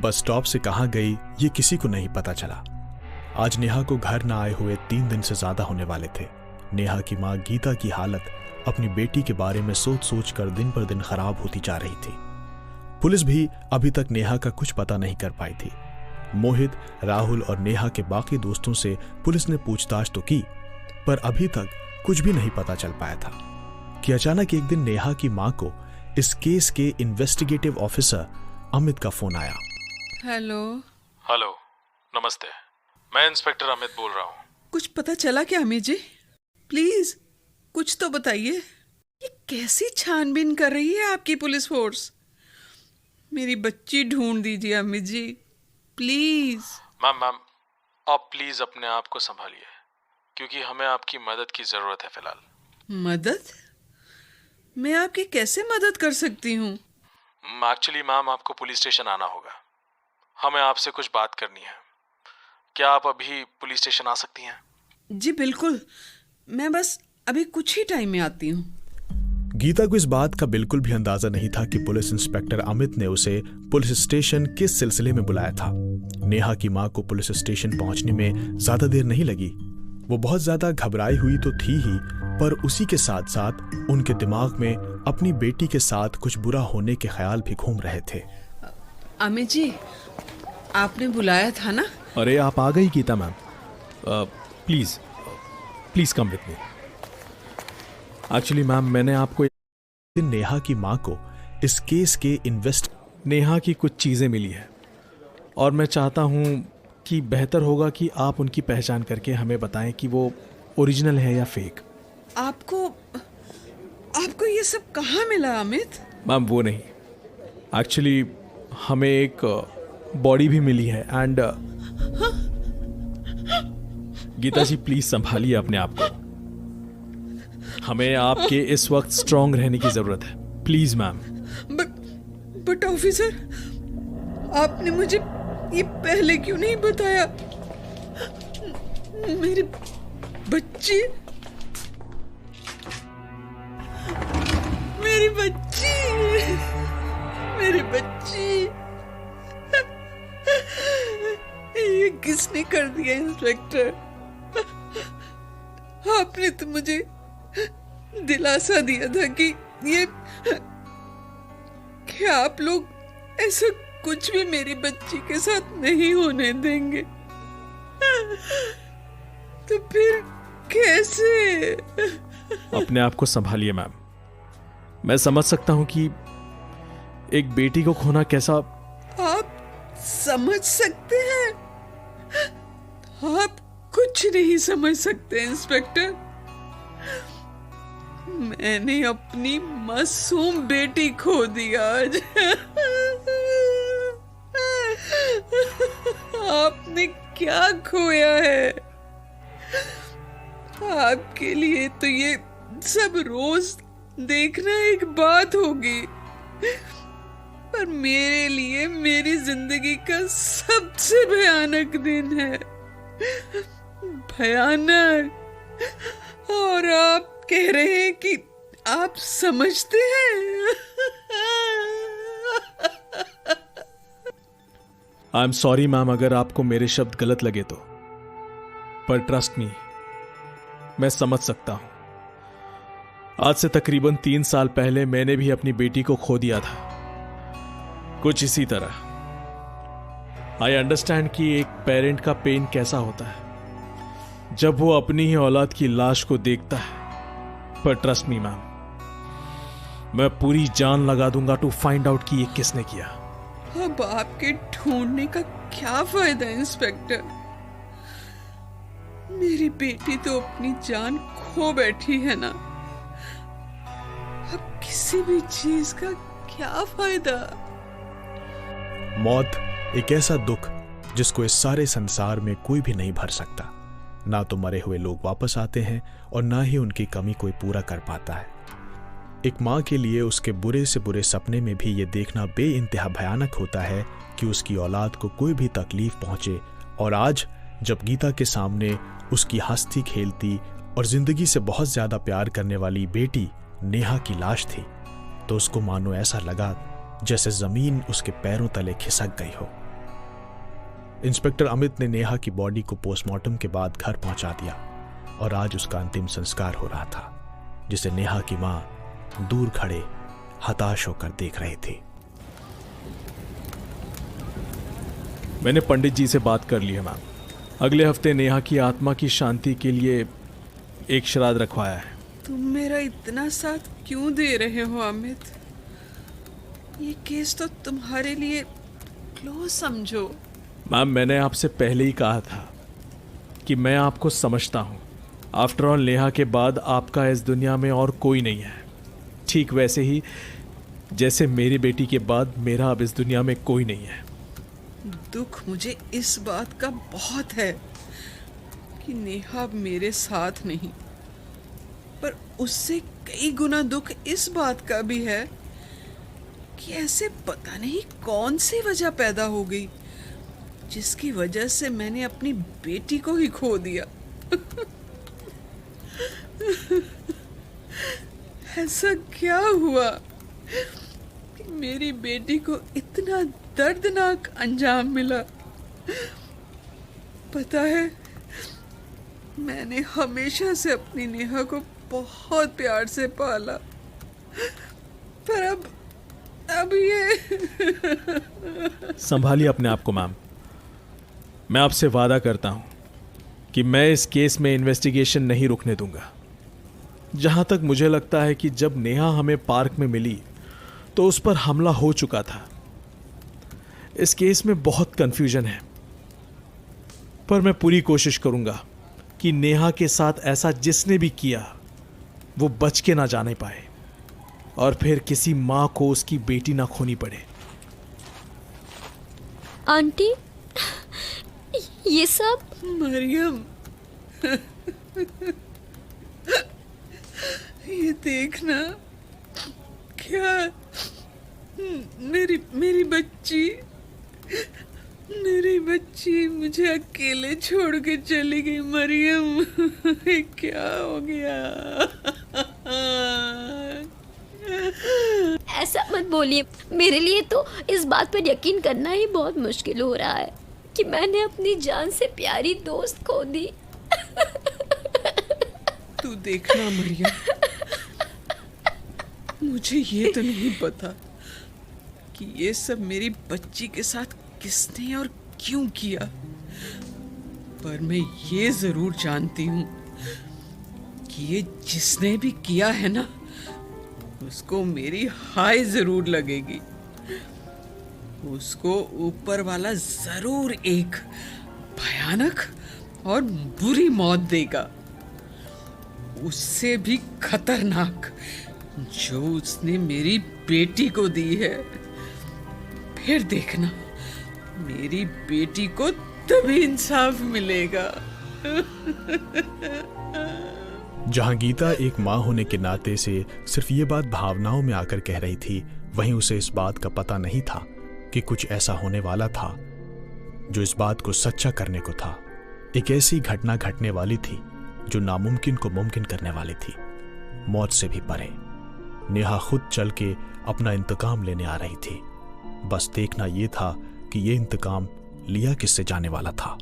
Bus stop से कहां गई ये किसी को नहीं पता चला। आज नेहा को घर न आए हुए 3 दिन से ज्यादा होने वाले थे। नेहा की मां गीता की हालत अपनी बेटी के बारे में सोच सोच कर दिन पर दिन खराब होती जा रही थी। पुलिस भी अभी तक नेहा का कुछ पता नहीं कर पाई थी। मोहित, राहुल और नेहा के बाकी दोस्तों से पुलिस ने पूछताछ तो की, पर अभी तक कुछ भी नहीं पता चल पाया था कि अचानक एक दिन नेहा की मां को इस केस के इन्वेस्टिगेटिव ऑफिसर अमित का फोन आया। हेलो, नमस्ते, मैं इंस्पेक्टर अमित बोल रहा हूँ। कुछ पता चला क्या अमित जी? प्लीज कुछ तो बताइए। ये कैसी छानबीन कर रही है आपकी पुलिस फोर्स? मेरी बच्ची ढूंढ दीजिए अमित जी, प्लीज। मैम आप प्लीज अपने आप को संभालिए, क्योंकि हमें आपकी मदद की जरूरत है फिलहाल। मदद? मैं आपकी कैसे मदद कर सकती हूँ? एक्चुअली मैम, आपको पुलिस स्टेशन आना होगा। हमें आपसे कुछ बात करनी है। क्या आप अभी पुलिस स्टेशन आ सकती हैं? जी बिल्कुल, मैं बस अभी कुछ ही टाइम में आती हूँ। गीता को इस बात का बिल्कुल भी अंदाजा नहीं था कि पुलिस इंस्पेक्टर अमित ने उसे पुलिस स्टेशन किस सिलसिले में बुलाया था। नेहा की मां को पुलिस स्टेशन पहुंचने में ज्यादा देर नहीं लगी। वो बहुत ज्यादा घबराई हुई तो थी ही, पर उसी के साथ साथ उनके दिमाग में अपनी बेटी के साथ कुछ बुरा होने के ख्याल भी घूम रहे थे। अमित जी, आपने बुलाया था ना? अरे आप आ गई Geeta ma'am. Please come with me. Actually ma'am, मैंने आपको नेहा की मां को इस केस के नेहा की कुछ चीजें मिली है और मैं चाहता हूं कि बेहतर होगा कि आप उनकी पहचान करके हमें बताएं कि वो ओरिजिनल है या फेक। आपको ये सब कहाँ मिला अमित? मैम वो नहीं, एक्चुअली हमें एक बॉडी भी मिली है एंड गीता जी प्लीज संभालिए अपने आप को। हमें आपके इस वक्त स्ट्रांग रहने की जरूरत है, प्लीज मैम। बट ऑफिसर, आपने मुझे ये पहले क्यों नहीं बताया? मेरी बच्ची, मेरी बच्ची, मेरी बच्ची। ये किसने कर दिया इंस्पेक्टर? आपने तो मुझे दिलासा दिया था कि आप लोग ऐसा कुछ भी मेरी बच्ची के साथ नहीं होने देंगे। तो फिर कैसे? अपने आप को संभालिए मैम। मैं समझ सकता हूं कि एक बेटी को खोना कैसा। आप समझ सकते हैं? आप कुछ नहीं समझ सकते इंस्पेक्टर। मैंने अपनी मासूम बेटी खो दी आज। आपने क्या खोया है? आपके लिए तो ये सब रोज देखना एक बात होगी, पर मेरे लिए मेरी जिंदगी का सबसे भयानक दिन है। भयानक। और आप कह रहे हैं कि आप समझते हैं? आई एम सॉरी मैम अगर आपको मेरे शब्द गलत लगे तो, पर ट्रस्ट मी, मैं समझ सकता हूं। आज से तकरीबन 3 साल पहले मैंने भी अपनी बेटी को खो दिया था, कुछ इसी तरह। आई अंडरस्टैंड कि एक पेरेंट का पेन कैसा होता है जब वो अपनी ही औलाद की लाश को देखता है, पर ट्रस्ट मी मैम, मैं पूरी जान लगा दूंगा टू फाइंड आउट कि ये किसने किया। अब आपके ढूंढने का क्या फायदा इंस्पेक्टर? मेरी बेटी तो अपनी जान खो बैठी है ना, अब किसी भी चीज का क्या फायदा? मौत एक ऐसा दुख जिसको इस सारे संसार में कोई भी नहीं भर सकता। ना तो मरे हुए लोग वापस आते हैं और ना ही उनकी कमी कोई पूरा कर पाता है। एक माँ के लिए उसके बुरे से बुरे सपने में भी ये देखना बेइंतहा भयानक होता है कि उसकी औलाद को कोई भी तकलीफ पहुंचे। और आज जब गीता के सामने उसकी हंसती खेलती और जिंदगी से बहुत ज्यादा प्यार करने वाली बेटी नेहा की लाश थी, तो उसको मानो ऐसा लगा जैसे जमीन उसके पैरों तले खिसक गई हो। इंस्पेक्टर अमित ने नेहा की बॉडी को पोस्टमार्टम के बाद घर पहुंचा दिया और आज उसका अंतिम संस्कार हो रहा था, जिसे नेहा की मां दूर खड़े हताश होकर देख रही थी। मैंने पंडित जी से बात कर ली है मैम। अगले हफ्ते नेहा की आत्मा की शांति के लिए एक श्राद्ध रखवाया है। तुम मेरा इतना साथ क्यों दे रहे हो अमित? ये केस तो तुम्हारे लिए क्लोज समझो। मैम, मैंने आपसे पहले ही कहा था कि मैं आपको समझता हूँ। आफ्टर ऑल नेहा के बाद आपका इस दुनिया में और कोई नहीं है, ठीक वैसे ही जैसे मेरी बेटी के बाद मेरा अब इस दुनिया में कोई नहीं है। दुख मुझे इस बात का बहुत है कि नेहा अब मेरे साथ नहीं, पर उससे कई गुना दुख इस बात का भी है कि ऐसे पता नहीं कौन सी वजह पैदा हो गई जिसकी वजह से मैंने अपनी बेटी को ही खो दिया। ऐसा क्या हुआ कि मेरी बेटी को इतना दर्दनाक अंजाम मिला? पता है, मैंने हमेशा से अपनी नेहा को बहुत प्यार से पाला, पर अब ये संभालिए अपने आप को मैम। मैं आपसे वादा करता हूं कि मैं इस केस में इन्वेस्टिगेशन नहीं रुकने दूंगा। जहां तक मुझे लगता है कि जब नेहा हमें पार्क में मिली तो उस पर हमला हो चुका था। इस केस में बहुत कंफ्यूजन है, पर मैं पूरी कोशिश करूंगा कि नेहा के साथ ऐसा जिसने भी किया वो बच के ना जाने पाए और फिर किसी माँ को उसकी बेटी ना खोनी पड़े। आंटी, ये सब? मरियम, ये देखना, क्या मेरी बच्ची मुझे अकेले छोड़ के चली गई। मरियम, क्या हो गया? ऐसा मत बोलिए। मेरे लिए तो इस बात पर यकीन करना ही बहुत मुश्किल हो रहा है कि मैंने अपनी जान से प्यारी दोस्त खो दी। तू देखना मरियम, मुझे ये तो नहीं पता कि ये सब मेरी बच्ची के साथ किसने और क्यों किया, पर मैं ये जरूर जानती हूँ कि ये जिसने भी किया है ना, उसको मेरी हाय जरूर लगेगी। उसको ऊपर वाला जरूर एक भयानक और बुरी मौत देगा, उससे भी खतरनाक जो उसने मेरी बेटी को दी है। फिर देखना, मेरी बेटी को तभी इंसाफ मिलेगा। जहां गीता एक मां होने के नाते से सिर्फ ये बात भावनाओं में आकर कह रही थी, वहीं उसे इस बात का पता नहीं था कि कुछ ऐसा होने वाला था जो इस बात को सच्चा करने को था। एक ऐसी घटना घटने वाली थी जो नामुमकिन को मुमकिन करने वाली थी, मौत से भी परे। नेहा खुद चल के अपना इंतकाम लेने आ रही थी। बस देखना यह था कि यह इंतकाम लिया किससे जाने वाला था।